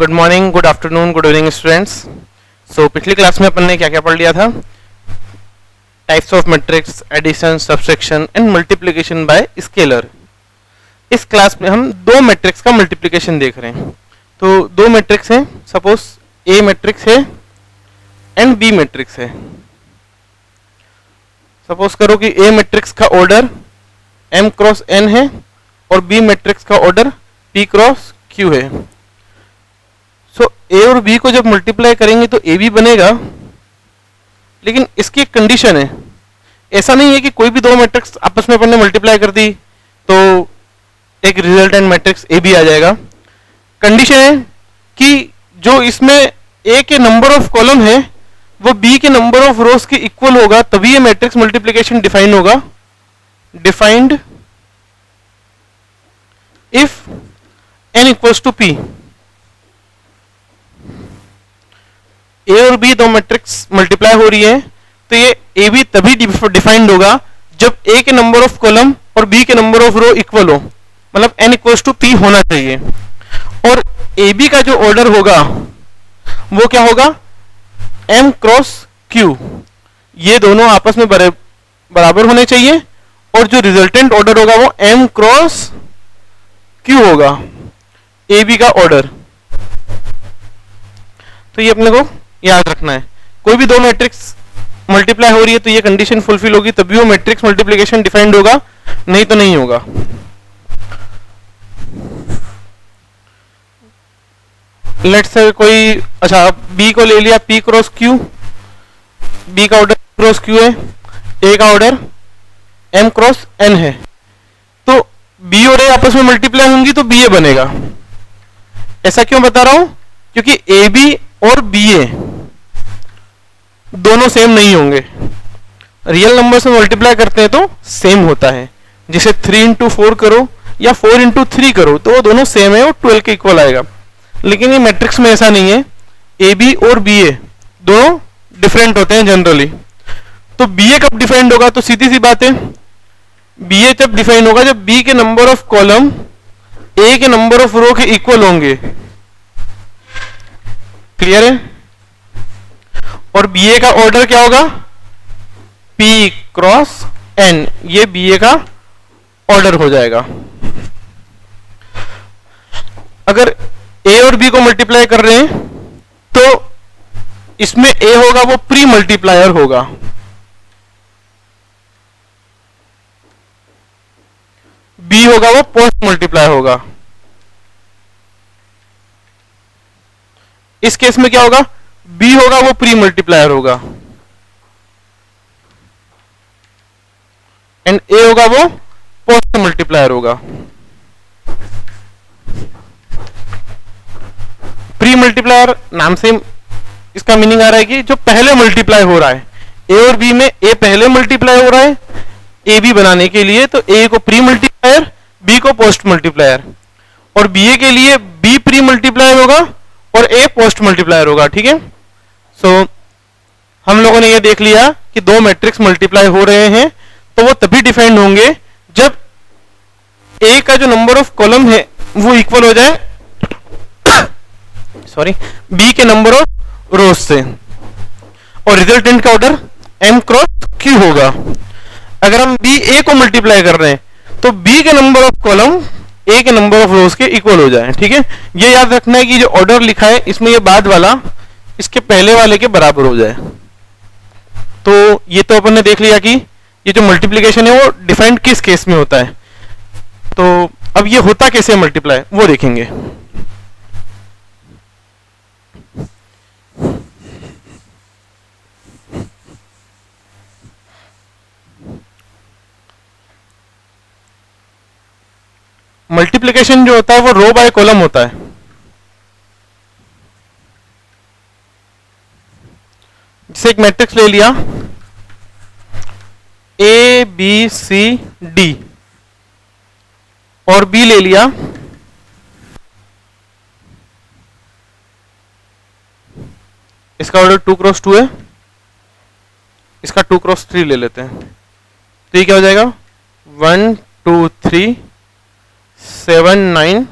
Good morning, good afternoon, good evening students. So पिछली class में अपन ने क्या क्या पढ़ लिया था? Types of matrix, addition, subtraction and multiplication by scalar. इस क्लास में हम दो मैट्रिक्स का मल्टीप्लिकेशन देख रहे हैं। तो दो मैट्रिक्स हैं, सपोज ए मैट्रिक्स है एंड बी मैट्रिक्स है। सपोज करो कि ए मैट्रिक्स का ऑर्डर m क्रॉस n है और बी मैट्रिक्स का ऑर्डर p क्रॉस q है। सो a और b को जब मल्टीप्लाई करेंगे तो a भी बनेगा, लेकिन इसकी एक कंडीशन है। ऐसा नहीं है कि कोई भी दो मैट्रिक्स आपस में अपन ने मल्टीप्लाई कर दी तो एक रिजल्टेंट मैट्रिक्स a भी आ जाएगा। कंडीशन है कि जो इसमें a के नंबर ऑफ कॉलम है वो b के नंबर ऑफ रोज के इक्वल होगा, तभी ये मैट्रिक्स मल्टीप्लिकेशन डिफाइन होगा। Defined if n equals to p। a और b दो मैट्रिक्स मल्टीप्लाई हो रही है तो ये a b तभी डिफाइंड होगा जब a के नंबर ऑफ कॉलम और b के नंबर ऑफ रो इक्वल हो, मतलब n इक्वल्स टू p होना चाहिए। और a b का जो ऑर्डर होगा वो क्या होगा? m cross q। ये दोनों आपस में बराबर होने चाहिए और जो रिजल्टेंट ऑर्डर होगा वो m क्रॉस q होगा, a b का ऑर्डर। तो ये अपने को याद रखना है। कोई भी दो मैट्रिक्स मल्टीप्लाई हो रही है तो ये कंडीशन फुलफिल होगी तभी वो मैट्रिक्स मल्टीप्लिकेशन डिफाइंड होगा, नहीं तो नहीं होगा। लेट्स से कोई अच्छा b को ले लिया p क्रॉस q, b का ऑर्डर क्रॉस q है, a का ऑर्डर m क्रॉस n है। तो b और a आपस में मल्टीप्लाई होंगी तो ba बनेगा। ऐसा क्यों बता रहा हूं? क्योंकि ab और ba दोनों सेम नहीं होंगे। रियल नंबर से मल्टीप्लाई करते हैं तो सेम होता है। जिसे 3 इंटू 4 करो या 4 इंटू 3 करो तो वो दोनों सेम है और 12 के इक्वल आएगा। लेकिन ये मैट्रिक्स में ऐसा नहीं है, ए बी और बी ए दोनों डिफरेंट होते हैं जनरली। तो बी ए कब डिफाइंड होगा? तो सीधी सी बात है, बी ए जब डिफाइंड होगा जब बी के नंबर ऑफ कॉलम ए के नंबर ऑफ रो के इक्वल होंगे। क्लियर है? और बी ए का ऑर्डर क्या होगा? पी क्रॉस एन, ये बी ए का ऑर्डर हो जाएगा। अगर ए और बी को मल्टीप्लाई कर रहे हैं तो इसमें ए होगा वो प्री मल्टीप्लायर होगा, बी होगा वो पोस्ट मल्टीप्लायर होगा। इस केस में क्या होगा? बी होगा वो प्री मल्टीप्लायर होगा एंड ए होगा वो पोस्ट मल्टीप्लायर होगा। प्री मल्टीप्लायर नाम से इसका मीनिंग आ रहा है कि जो पहले मल्टीप्लाई हो रहा है। ए और बी में ए पहले मल्टीप्लाई हो रहा है ए बी बनाने के लिए, तो ए को प्री मल्टीप्लायर, बी को पोस्ट मल्टीप्लायर। और बी ए के लिए बी प्री मल्टीप्लायर होगा और ए पोस्ट मल्टीप्लायर होगा। ठीक है? सो हम लोगों ने ये देख लिया कि दो मैट्रिक्स मल्टीप्लाई हो रहे हैं तो वो तभी डिफाइंड होंगे जब ए का जो नंबर ऑफ कॉलम है वो इक्वल हो जाए सॉरी बी के नंबर ऑफ रोज से, और रिजल्टेंट का ऑर्डर m क्रॉस q होगा। अगर हम बी ए को मल्टीप्लाई कर रहे हैं तो बी के नंबर ऑफ कॉलम ए के नंबर ऑफ रोज के इक्वल हो जाए। ठीक है? ये याद रखना है कि जो ऑर्डर लिखा है इसमें ये बाद वाला इसके पहले वाले के बराबर हो जाए। तो ये तो अपन ने देख लिया कि ये जो मल्टीप्लिकेशन है वो डिफाइंड किस केस में होता है। तो अब ये होता कैसे मल्टीप्लाई वो देखेंगे। मल्टीप्लिकेशन जो होता है वो रो बाय कॉलम होता है। जैसे एक मैट्रिक्स ले लिया ए बी सी डी और बी ले लिया इसका ऑर्डर 2 क्रॉस 2 है, इसका 2 क्रॉस 3 ले लेते हैं। तो ये क्या हो जाएगा? 1 2 3 7 9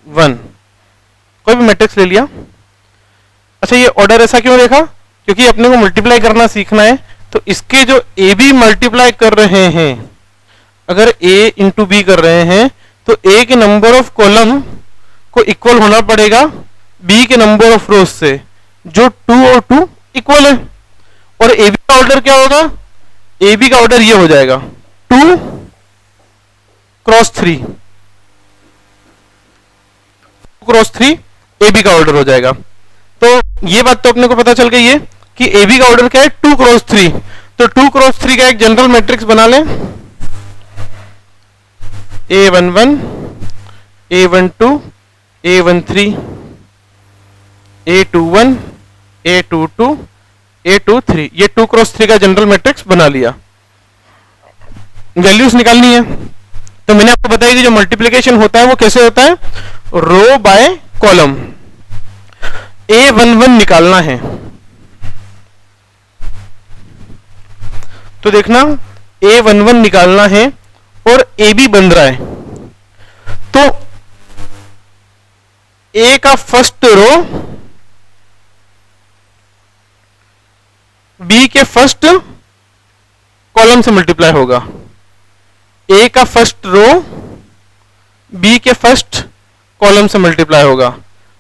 1 कोई भी मैट्रिक्स ले लिया। अच्छा, ये ऑर्डर ऐसा क्यों देखा? क्योंकि अपने को मल्टीप्लाई करना सीखना है। तो इसके जो ए बी मल्टीप्लाई कर रहे हैं, अगर ए इंटू बी कर रहे हैं तो ए के नंबर ऑफ कॉलम को इक्वल होना पड़ेगा बी के नंबर ऑफ रोज से, जो 2 और 2 इक्वल है। और ए बी का ऑर्डर क्या होगा? ए बी का ऑर्डर ये हो जाएगा 2 क्रॉस 3, 2 क्रॉस 3 ए बी का ऑर्डर हो जाएगा। तो ये बात तो अपने को पता चल गई है कि ए बी का ऑर्डर क्या है? 2 क्रॉस 3। तो 2 क्रॉस 3 का एक जनरल मैट्रिक्स बना लें, A11, A12, A13, A21, A22, A23। ये 2 क्रॉस 3 का जनरल मैट्रिक्स बना लिया। वैल्यूज निकालनी है, तो मैंने आपको बताया कि जो मल्टीप्लिकेशन होता है वो कैसे होता है? रो बाय कॉलम। A11 निकालना है, तो देखना A11 निकालना है और ए बी बन रहा है। तो ए का फर्स्ट रो बी के फर्स्ट कॉलम से मल्टीप्लाई होगा। ए का फर्स्ट रो बी के फर्स्ट कॉलम से मल्टीप्लाई होगा।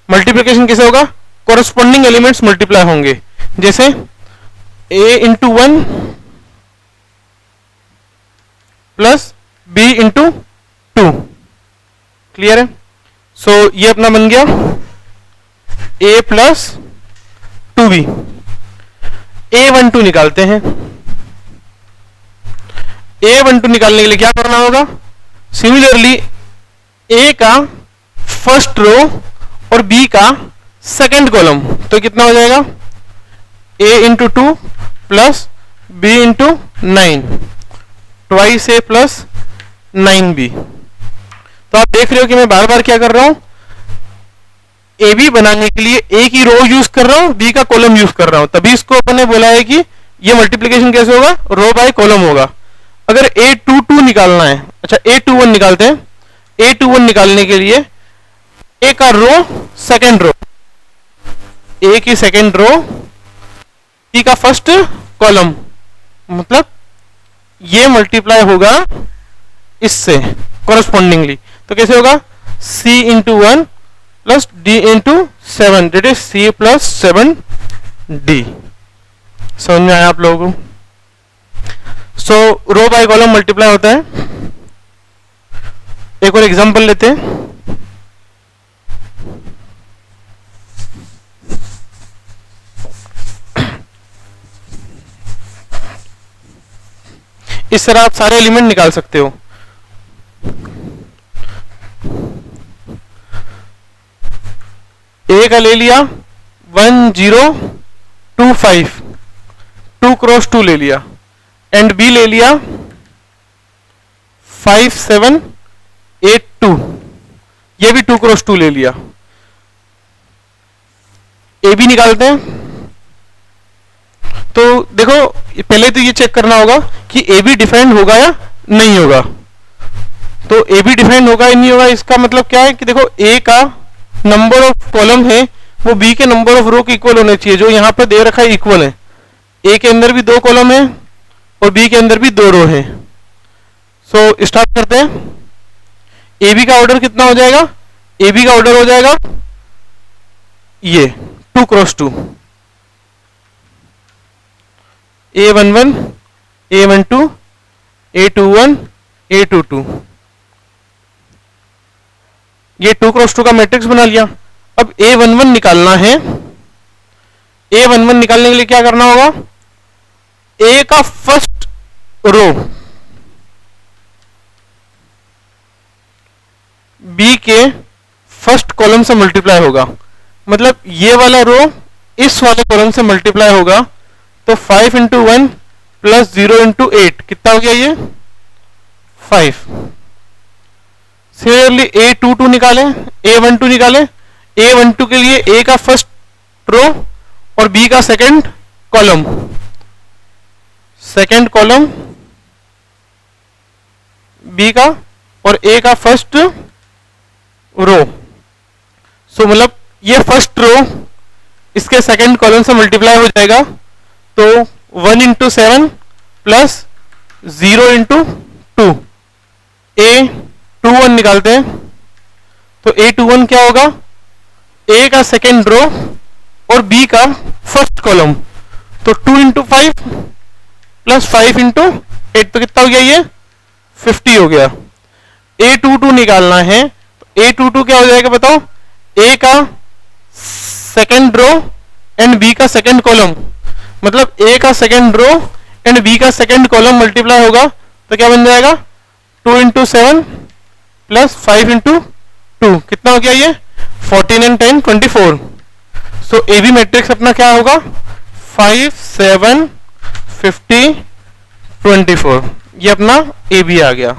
मल्टीप्लिकेशन कैसे होगा? कॉरेस्पॉन्डिंग एलिमेंट्स मल्टीप्लाई होंगे, जैसे a into 1 plus b into 2। Clear है? सो ये अपना बन गया a प्लस 2b। A12 निकालते हैं। A12 निकालने के लिए क्या करना होगा? सिमिलरली a का फर्स्ट रो और b का सेकेंड कॉलम, तो कितना हो जाएगा? a into 2 plus b into 9, twice a plus 9b। तो आप देख रहे हो कि मैं बार बार क्या कर रहा हूं? ए बी बनाने के लिए ए की रो यूज कर रहा हूं, बी का कॉलम यूज कर रहा हूं। तभी इसको अपन ने बोला है कि ये मल्टीप्लिकेशन कैसे होगा? रो बाय कॉलम होगा। अगर A22 निकालना है, अच्छा A21 निकालते हैं। A21 निकालने के लिए ए का रो सेकेंड रो, ए की सेकेंड रो बी का फर्स्ट कॉलम, मतलब ये मल्टीप्लाई होगा इससे कॉरेस्पॉन्डिंगली। तो कैसे होगा? c into 1 plus d into 7, that is c plus 7d। समझ में आया आप लोगों को? So row by column multiply होता है। एक और एग्जांपल लेते हैं। इस तरह आप सारे एलिमेंट निकाल सकते हो। ए का ले लिया 1025, 2 क्रॉस 2 ले लिया, एंड बी ले लिया 5782, ये भी 2 क्रॉस 2 ले लिया। ए बी निकालते हैं। तो देखो पहले तो ये चेक करना होगा कि ए बी डिफाइंड होगा या नहीं होगा। तो ए बी डिफाइंड होगा या नहीं होगा, इसका मतलब क्या है कि देखो ए का नंबर ऑफ कॉलम है वो बी के नंबर ऑफ रो के इक्वल होने चाहिए, जो यहां पे दे रखा है इक्वल है। ए के अंदर भी 2 कॉलम है और बी के अंदर भी 2 रो है। सो स्टार्ट करते हैं। ए बी का ऑर्डर कितना हो जाएगा? ए बी का ऑर्डर हो जाएगा ये 2 cross 2, A11, A12, A21, A22। ये 2 क्रॉस 2 का मैट्रिक्स बना लिया। अब A11 निकालना है। A11 निकालने के लिए क्या करना होगा? A का फर्स्ट रो B के फर्स्ट कॉलम से मल्टीप्लाई होगा, मतलब ये वाला रो इस वाले कॉलम से मल्टीप्लाई होगा। तो 5 इंटू 1 प्लस 0 इंटू 8 कितना हो गया? ये 5। सिमिलरली A22 निकालें, A12 निकालें। A12 के लिए A का फर्स्ट रो और B का second column, second column B का और A का फर्स्ट रो। सो मतलब ये फर्स्ट रो इसके सेकंड कॉलम से मल्टीप्लाई हो जाएगा, तो 1 इंटू 7 प्लस 0 इंटू 2, A21 निकालते हैं। तो A21 क्या होगा, A का सेकेंड रो और B का फर्स्ट कॉलम, तो 2 इंटू 5 प्लस 5 इंटू 8, तो कितना हो गया, ये 50 हो गया। A22 निकालना है, तो A22 क्या हो जाएगा बताओ, A का सेकेंड रो एंड B का सेकेंड कॉलम, मतलब A का सेकेंड रो एंड B का सेकेंड कॉलम मल्टीप्लाई होगा, तो क्या बन जाएगा 2 इंटू 7 प्लस 5 इंटू 2, कितना हो गया ये 14 and 10 24। So A B matrix अपना क्या होगा 5 7 50 24, ये अपना ए बी आ गया।